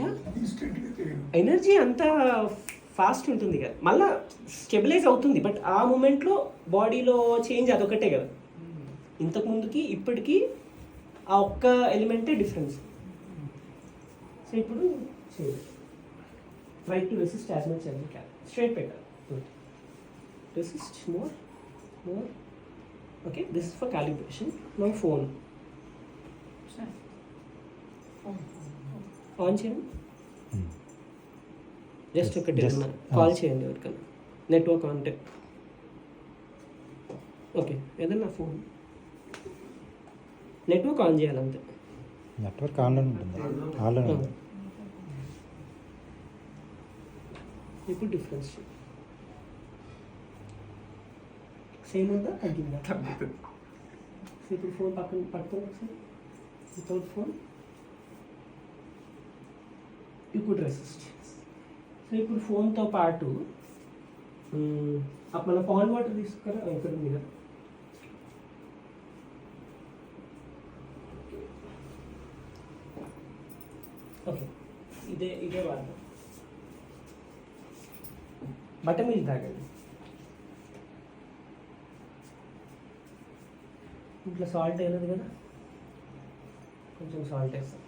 Yeah energy అంత fast ఉంటుంది కదా, మళ్ళీ స్టెబిలైజ్ అవుతుంది. బట్ ఆ మూమెంట్లో బాడీలో చేంజ్ అదొకటే కదా, ఇంతకు ముందుకి ఇప్పటికీ ఆ ఒక్క ఎలిమెంటే డిఫరెన్స్. సో ఇప్పుడు try to resist as much as you can. Straight పెట్టాలి, resist more. Okay, this is for calibration. Now phone on చేయండి, జస్ట్ ఒకటి కాల్ చేయండి ఎవరికైనా, నెట్వర్క్ ఆన్. ఓకే, ఏదన్నా ఫోన్ నెట్వర్క్ ఆన్ చేయాలంతే. నెట్వర్క్ ఆన్లో ఉంటుంది, ఆన్లో ఉంటుంది. ఇప్పుడు డిఫరెన్స్ సేమ్ ఉందా, తగ్గిందా? తగ్గుతుంది. సో ఇప్పుడు ఫోన్ పట్టుకోండి ఒకసారి, without phone you could resist. So ఇప్పుడు ఫోన్తో పాటు మన పాన్ వాటర్ తీసుకురా, ఇక్కడ ఉంది కదా. ఓకే, ఇదే వాడదాం. బటర్ మిల్క్ తాగండి. ఇంట్లో సాల్ట్ వేయలేదు కదా, కొంచెం సాల్ట్ వేస్తాం.